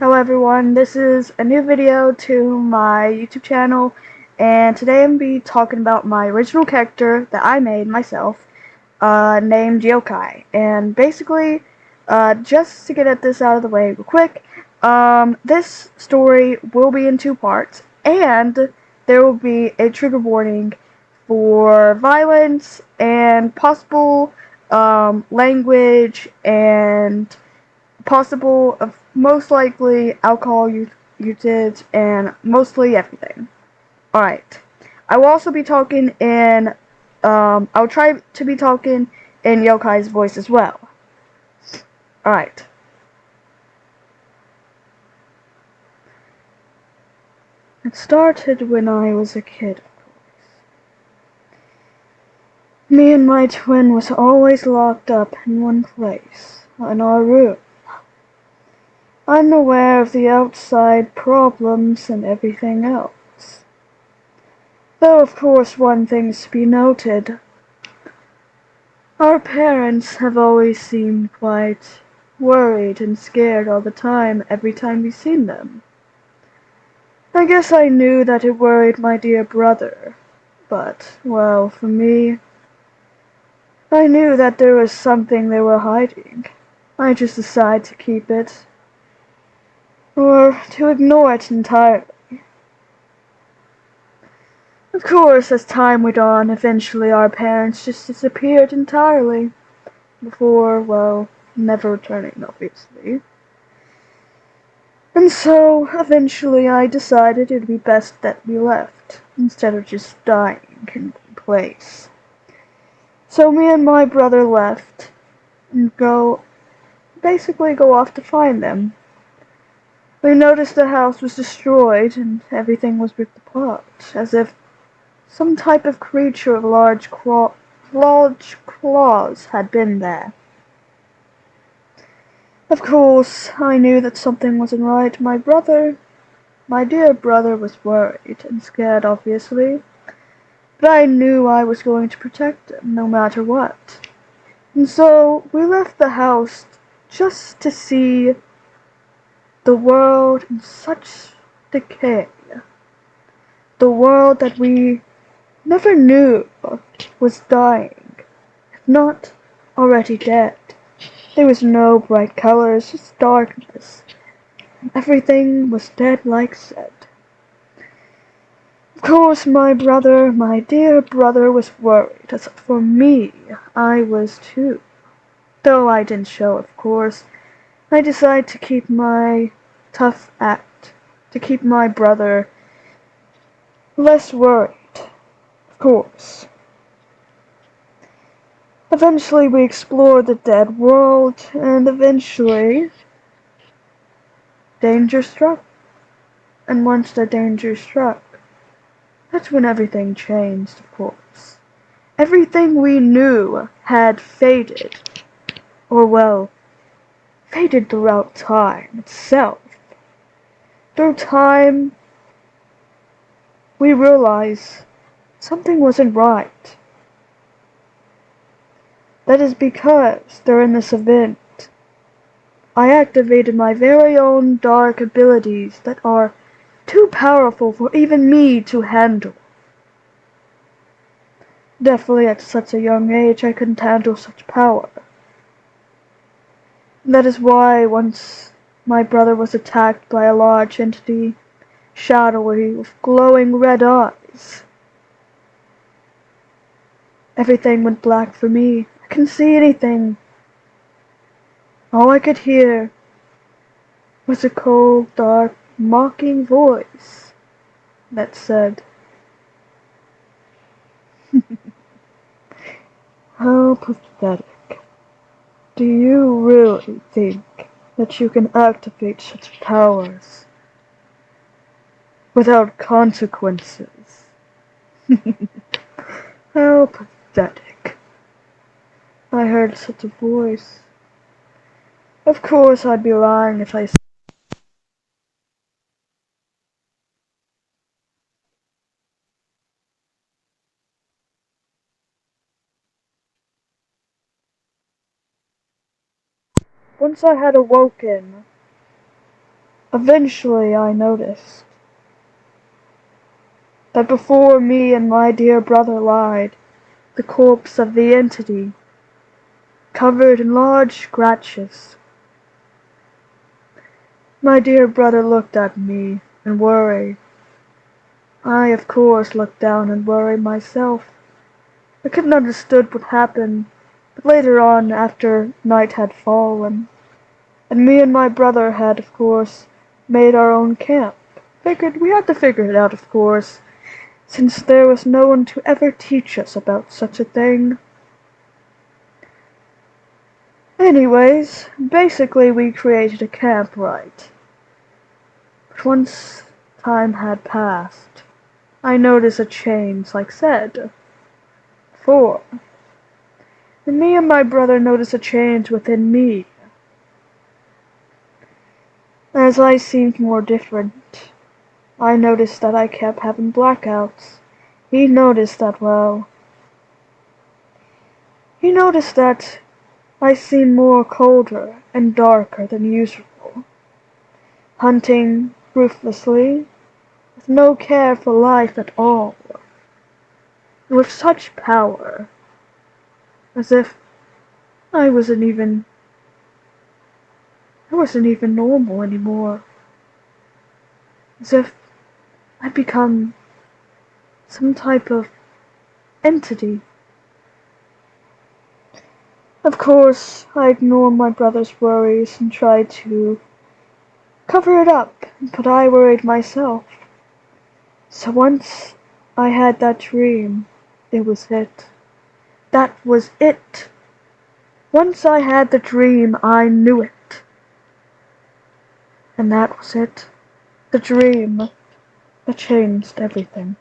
Hello everyone, this is a new video to my YouTube channel, and today I'm going to be talking about my original character that I made myself, named Yokai. And basically, just to get this out of the way real quick, this story will be in two parts, and there will be a trigger warning for violence and possible language and possible of most likely alcohol usage and mostly everything. Alright. I will also be talking in I'll try to be talking in Yokai's voice as well. Alright. It started when I was a kid, of course. Me and my twin was always locked up in one place, in our room, unaware of the outside problems and everything else. Though of course one thing's to be noted, our parents have always seemed quite worried and scared all the time every time we've seen them. I guess I knew that it worried my dear brother, but, well, for me, I knew that there was something they were hiding. I just decided to keep it, or to ignore it entirely. Of course, as time went on, eventually our parents just disappeared entirely, before, well, never returning, obviously. And so, eventually I decided it would be best that we left, instead of just dying in place. So me and my brother left, and basically go off to find them. We noticed the house was destroyed, and everything was ripped apart, as if some type of creature of large claws had been there. Of course, I knew that something wasn't right. My dear brother was worried and scared, obviously, but I knew I was going to protect him no matter what. And so we left the house just to see the world in such decay. The world that we never knew was dying, if not already dead. There was no bright colors, just darkness. Everything was dead like said. Of course, my dear brother, was worried. As for me, I was too. Though I didn't show, of course. I decided to keep my tough act, to keep my brother less worried, of course. Eventually we explored the dead world, and eventually danger struck. And once the danger struck, that's when everything changed, of course. Everything we knew had faded, or well, faded throughout time itself. Through time, we realized something wasn't right. That is because, during this event, I activated my very own dark abilities that are too powerful for even me to handle. Definitely at such a young age I couldn't handle such power. That is why once my brother was attacked by a large entity, shadowy with glowing red eyes, everything went black for me. I couldn't see anything. All I could hear was a cold, dark, mocking voice that said, "How pathetic. Do you really think that you can activate such powers without consequences?" How pathetic. I heard such a voice. Of course I'd be lying if I said once I had awoken, Eventually I noticed that before me and my dear brother lied the corpse of the entity, covered in large scratches. My dear brother looked at me and worried. I, of course, looked down and worried myself. I couldn't understand what happened, but later on, after night had fallen, and me and my brother had, of course, made our own camp. Figured we had to figure it out, of course, since there was no one to ever teach us about such a thing. Anyways, basically we created a camp, right? But once time had passed, I noticed a change, like said before. And me and my brother noticed a change within me. As I seemed more different, I noticed that I kept having blackouts. He noticed that, well, he noticed that I seemed more colder and darker than usual, hunting ruthlessly, with no care for life at all, and with such power, as if I wasn't even normal anymore, as if I'd become some type of entity. Of course, I ignored my brother's worries and tried to cover it up, but I worried myself. So once I had that dream, it was it. That was it. Once I had the dream, I knew it. And that was it. The dream that changed everything.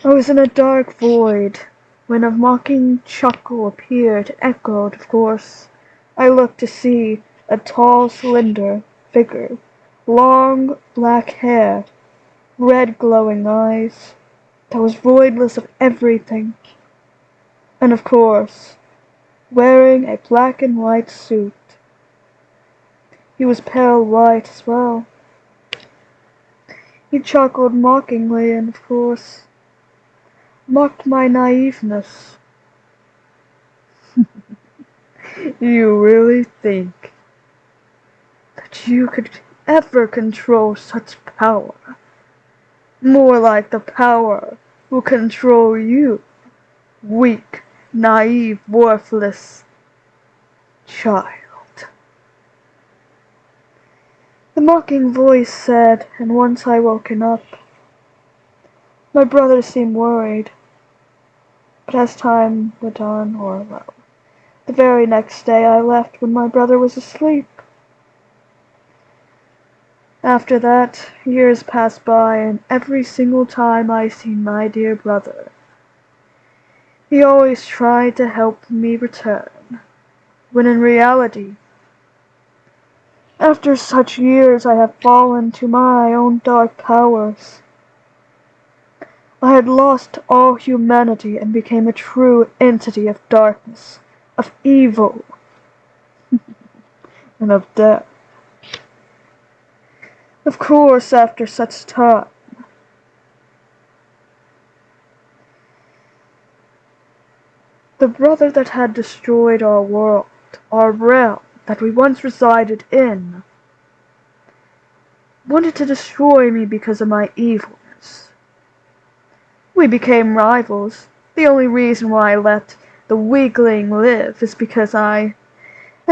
I was in a dark void when a mocking chuckle appeared and echoed, of course. I looked to see a tall, slender figure, long black hair, red glowing eyes, that was voidless of everything. And of course, wearing a black and white suit. He was pale white as well. He chuckled mockingly and, of course, mocked my naiveness. You really think that you could ever control such power? More like the power will control you, weak, naive, worthless child. The mocking voice said, and once I woken up, my brother seemed worried. But as time went on, or well, the very next day I left when my brother was asleep. After that, years passed by, and every single time I seen my dear brother, he always tried to help me return, when in reality, after such years I have fallen to my own dark powers. I had lost all humanity and became a true entity of darkness, of evil, and of death. Of course, after such time, the brother that had destroyed our world, our realm that we once resided in, wanted to destroy me because of my evilness. We became rivals. The only reason why I let the weakling live is because I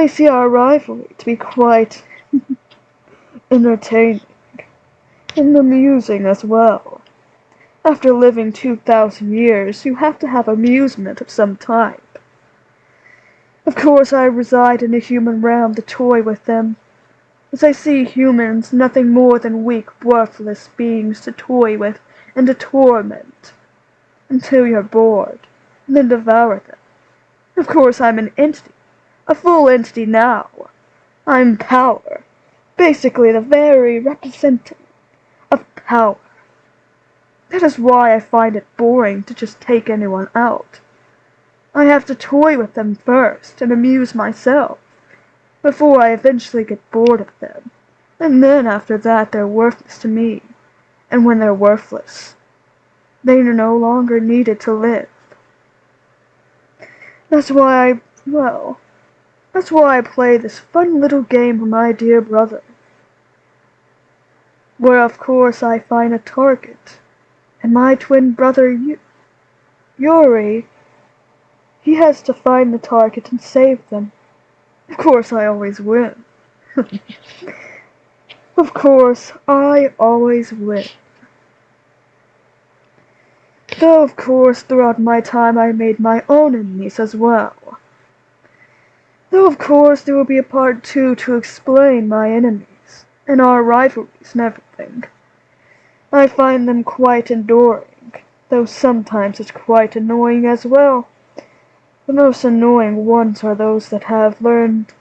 see our rivalry to be quite entertaining and amusing as well. After living 2,000 years, you have to have amusement of some type. Of course, I reside in the human realm to toy with them, as I see humans nothing more than weak, worthless beings to toy with and to torment, until you're bored, and then devour them. Of course, I'm an entity, a full entity now. I'm power, basically the very representing of power. That is why I find it boring to just take anyone out. I have to toy with them first and amuse myself. before I eventually get bored of them. And then after that they're worthless to me. And when they're worthless, they are no longer needed to live. That's why that's why I play this fun little game with my dear brother. Where of course I find a target. And my twin brother Yuri, he has to find the target and save them. Of course I always win. Of course, I always win. Though, of course, throughout my time I made my own enemies as well. Though, of course, there will be a part 2 to explain my enemies, and our rivalries and everything. I find them quite enduring, though sometimes it's quite annoying as well. The most annoying ones are those that have learned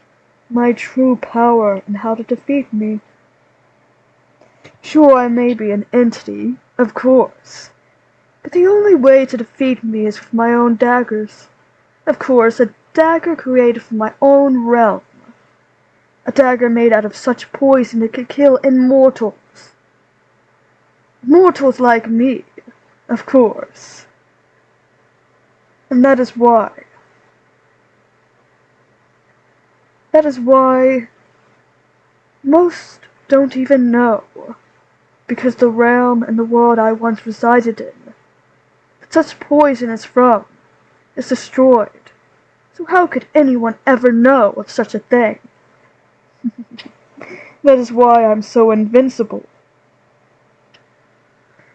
my true power and how to defeat me. Sure, I may be an entity, of course, but the only way to defeat me is with my own daggers. Of course, a dagger created from my own realm. A dagger made out of such poison it could kill immortals. Mortals like me, of course. And that is why most don't even know, because the realm and the world I once resided in, that such poison is from, is destroyed. So how could anyone ever know of such a thing? That is why I'm so invincible.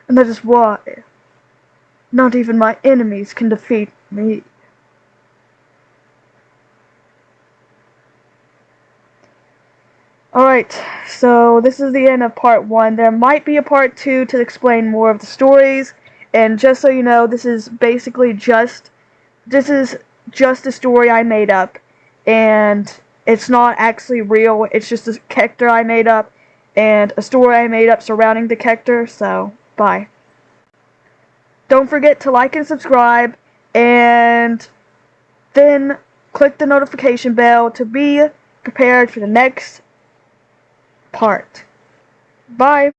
And that is why not even my enemies can defeat me. Alright, so this is the end of part 1. There might be a part 2 to explain more of the stories. And just so you know, this is basically just a story I made up. And it's not actually real. It's just a character I made up. And a story I made up surrounding the character. So, bye. Don't forget to like and subscribe. And then click the notification bell to be prepared for the next part. Bye.